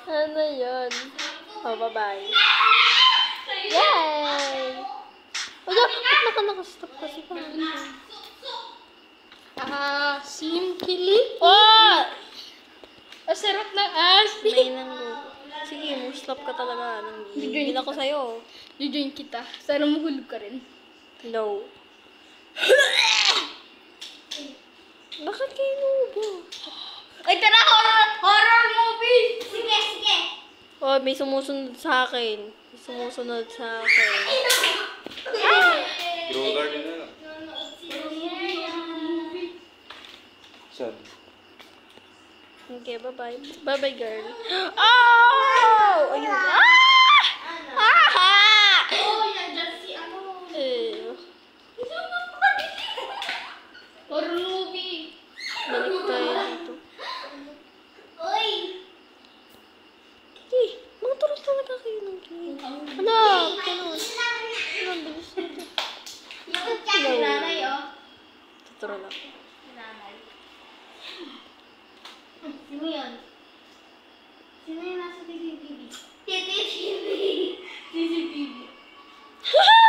Ano yun? Oh, bye-bye. Yay! Wala, ba't naka-stop kasi pa? Simkili. Oh! Sarap ng as. May nang logo. Sige, stop ka talaga. Nanggigil ako sa'yo. Jojoin kita. Sana mahulog ka rin. No. Bakit kayo logo? Ay, tara! Horror movie! Sige, sige. Oh, may sumusunod sa akin. May sumusunod sa akin. Grow garden na lang. Saan? Okay, bye-bye. Bye-bye, girl. Oh! Ayun. Ah! Eh, Horror movie. balik tayo dito. Oy! Eh, mga tulos talaga kayo ng game. Ano? Ganun. Ano, bilis nito. Yakot ka ni nanay, oh. Tuturo lang. Nanay. Sino yun? Sino yung nasa CCTV? CCTV.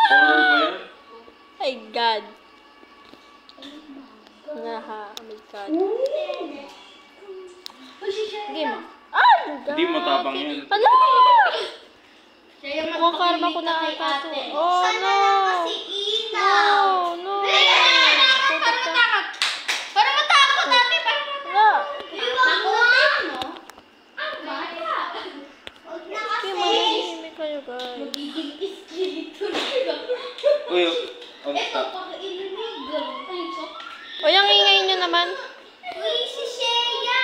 Horror ba yan? Ay, God. Naha, oh my God. Game. Ah, God. Hindi matapang yan. Ano? Siya yung Mukhang karma ko na ata to. Oh, no. No, no. Para matakot natin. Wala. Nakuha, no? Ang bata. Huwag na kasi. Kaya manahimik kayo, guys. Magiging espiritu na. Uy, oh, Ito, stop. pag-ilinig. Ayun, so. O, yung ingay nyo naman. Uy, si Shea!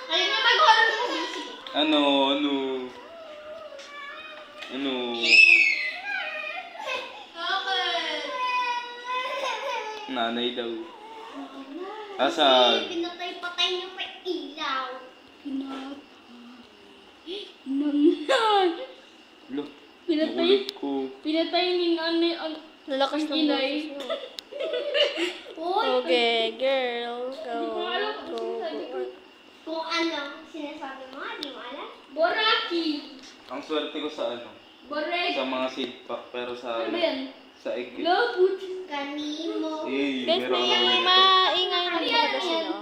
Ayun yung mag-horror movie. Sige. Ano? Nanay daw. Asan? Pinatay-patay niyo pa ilaw. Lo, Pinatay? nakulit ko. Pinatay ni nanay ang Lalakas ng inay. boses nyo. Uy! Okay, girl. Go. Hindi ko alam kung Go. sinasabi ko. Go. Kung ano sinasabi mo, di mo alam? Boraki! Ang swerte ko sa ano? Borek! Sa mga seed pack, pero sa Ano ba yan? sa egg. Labut! Kanimo! Eh, Guys, meron ka may naman ito. maingay lang Ano talaga yan? sila.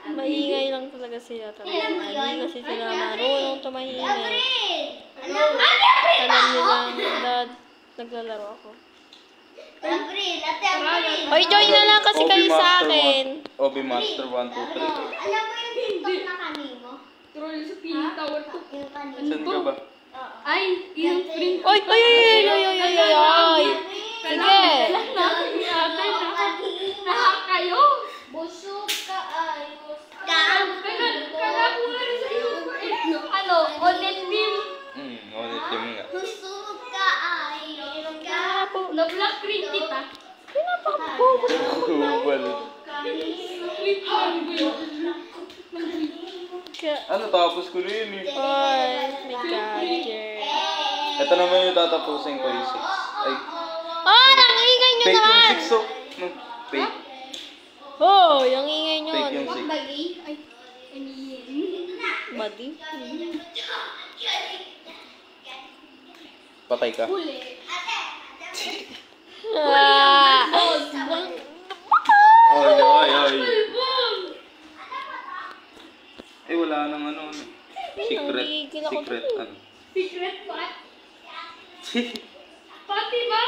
Maingay lang talaga sila talaga. Alam mo yun? Hindi kasi sila marunong tumahimik. Abril! Ano? Alam nyo lang, dad, naglalaro ako. Abril! Ate Abril! Hoy, join na lang kasi Obi kayo sa Master akin. Obi Master 1, 2, 3. Alam mo yung TikTok na kanimo? Troll sa Pili Tower to. Yung kanimo? Saan ka ba? Oo. Ay, yung print. Oy, oy, oy, oy, oy, oy, oy, oy, oy. Sige. Lahat kayo. Busog ka ayos. Kakakuha rin sa iyo. Ano, Onet Team. Ulit team nga. Busog ka ayos. Na-black print kita. Pinapakapagod ako. Kubal. Wait, Ano, tapos ko na yun eh. Oy, my God, girl. Ito naman yung tatapusin ko yung 6. Ay, Oh, ang ingay nyo fake naman. yung 6 oh. No, fake. Oh, yung ingay nyo. Fake yung 6. Bagi? ay, Buddy. Patay ka. huli. Ah. Ay, ay, ay. Album! Eh, wala nang ano. Secret. Nagigigil ako Secret, dun. ano. Secret pot? Pati ba?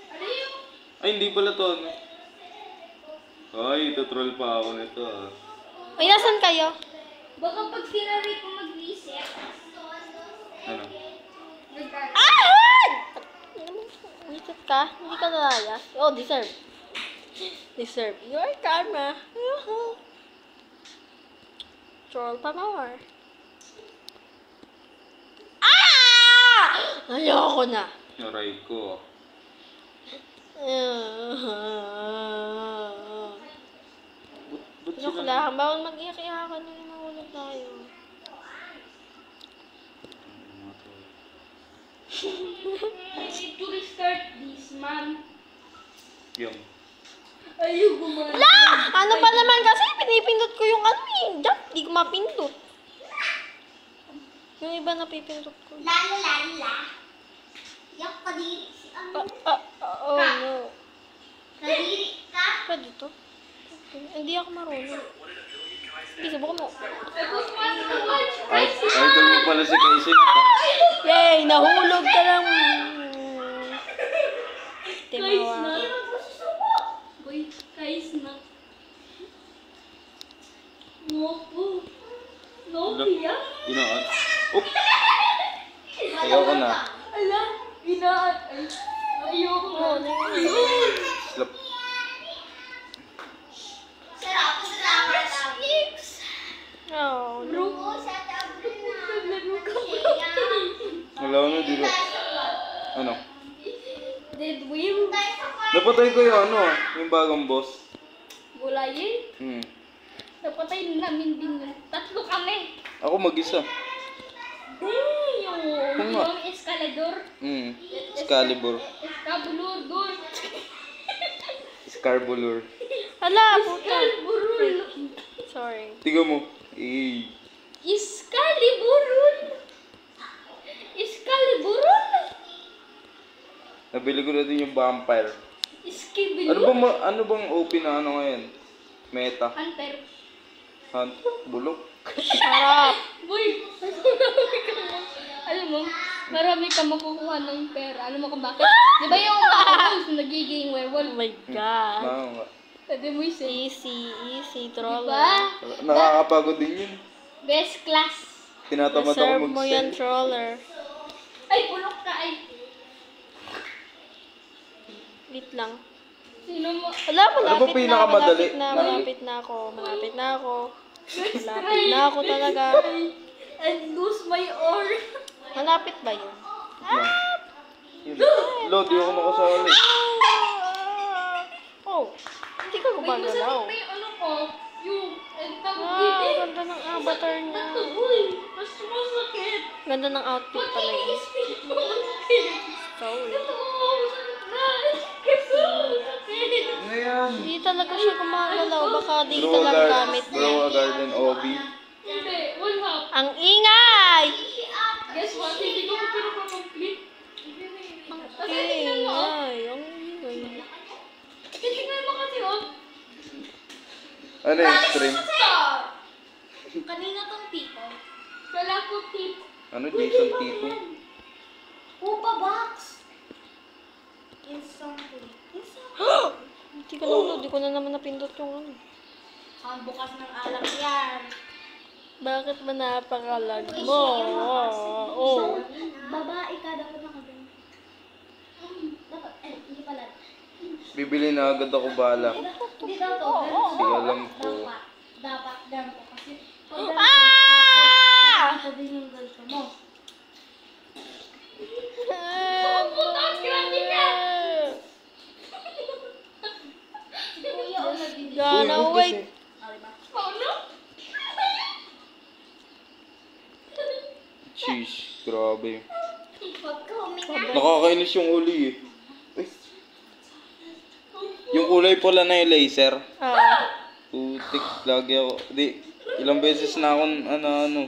Ano yung? Ay, hindi pala to, ano. Ay, ito-troll pa ako nito, ah. Ay, nasan kayo? Baka pag sinari ko mag-reset. Ano? Ah! Wisit ka? Hindi ka nalayas? Oh, deserve. Deserve. Your karma. Troll pa more. Ah! Ayoko na. Aray ko. Ba't Joke sila? lang. Bawal mag-iyak-iyakan na yung mahulog tayo. I need to restart this, man. Yung. Ayaw gumana. La! Ano ba naman kasi pinipindot ko yung ano eh. Jump, di ko mapindot. Yung iba napipindot ko. La. Yak kadiri. Oh no. Kadiri ka. Pwede to? Okay. Hindi ako marunong. Hindi, subukan mo. Idol mo pala si Casey na to. Yay! Nahulog ka lang. Guys na. Timawa. Boy, guys na. No po. No kaya? Inaan. Oop! Ayoko na. Ala, inaan. Ay, ayoko na. Ayun. Slap. Sarap. Oh, no. Oo, sa tablo na. Naglaro ka pa. Wala na, di ba? Ano? Dead wheel. Napatay ko yung ano, yung bagong boss. Gulayin. Napatay namin din yun. Tatlo kami. Ako mag-isa. Yung nga. escalador. Excalibur. Escabulur doon. Scarbulur. Hala, puta. Escalburul. Sorry. Tiga mo. Eh. Excaliburul. Excaliburul. Nabili ko na din yung vampire. Esquibilur. Ano bang OP na ano ngayon? Meta. Hunter. Hunt. Bulok. Sarap. Boy, alam mo, marami ka makukuha ng pera. Alam mo kung bakit? Di ba yung werewolf nagiging werewolf? Oh my God. Oo nga. Pwede mo isa. Easy, Di troller. ba? Nakakapagod din yun. Best class. Tinatamad ako Deserve mo yan, mag-sell. troller. Ay, bulok ka ay. Wait lang. Sino mo? Wala, Ano ba malapit na, pinakamadali? malapit na ako. Malapit na ako. Malapit na ako talaga. And lose my oar. Malapit ba yun? Yun. Lo, di ako makasali. Oh, hindi ka May gumagalaw. masarap may ano ko. Yung, tawag Ah, dito. ganda ng avatar niya. Uy, mas masakit. Ganda ng outfit pala yun. Pag-i-spin mo, masakit. Sorry. Ito, masakit. Ano yan? Hindi talaga siya gumagalaw. Baka di ka lang gamit Grow niya. a garden OB. Hindi, one half. Ang ingay! Guess what? Hindi ko pinapapcomplete. Ang ingay. Ang ingay. Tingnan mo kasi, oh. Ano yung stream? Kanina tong tipo. Wala ko tip. Ano, Jason Tito? Upa box. Instantly. Hindi ko na naman napindot yung ano. Ang bukas ng alak yan. Bakit ba napakalag mo? Oh. Babae ka, dapat nakagano. Dapat, hindi pala. Bibili na agad ako bala. Hindi daw to. Kasi alam ko. Dapat ganito. Kasi pag Ah! ganito din yung ganito mo. Si Kuya o nabili. Gonna Uy, wait. Oh, no? Sheesh, grabe. Huwag ka huminga. Nakakainis yung uli eh. Uy. Yung kulay pula na yung laser. Ah. Putik, lagi ako. Di, ilang beses na akong ano.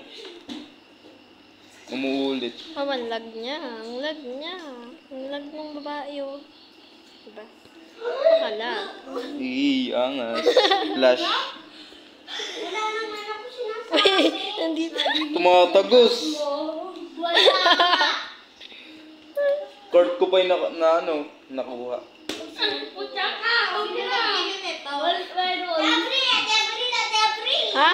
Umuulit. Oh, ang lag niya. Ang lag niya. Ang lag ng babae, oh. Diba? Pakalag. Angas. Flash. Wala naman ako sinasabi. Wait, nandito. Tumatagos. Wala. Card ko pa yung nakuha. Putya ka! Okay na! Debris. Ha?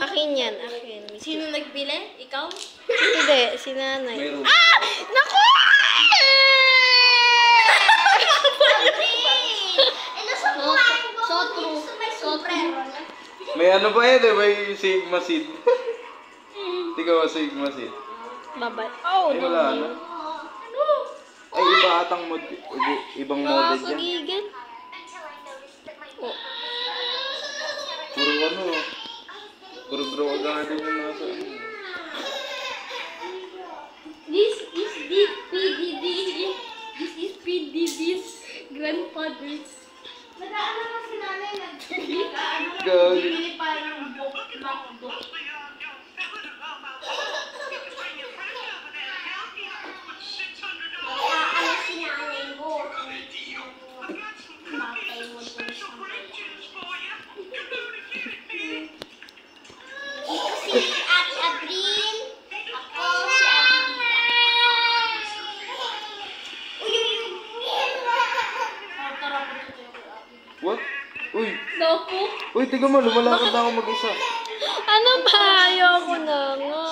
Akin yan, akin. Sino nagbili? Ikaw? Hindi, si nanay. Mayroon. Ah! Naku! So true. So true. May ano pa yun eh, may Sigma Seed. Tingnan mo, Sigma Seed. Babay. Oh, Ay, wala na. Ay, iba atang ibang model dyan. Nakakagigil. Oh. Puro ano. Puro grow a garden yung nasa ano. This is the PDD. This is PDD's grandfather's Nag-ano na si nanay, Gag. bibili pa ng MacBook. Ano si nanay mo? Matay mo dun sa Ito si Ate Abril. Ako si Ate Uy, What? Uy, Naku. uy, tiga mo, lumalakad na ako mag-isa. Ano ba? Ayoko na nga.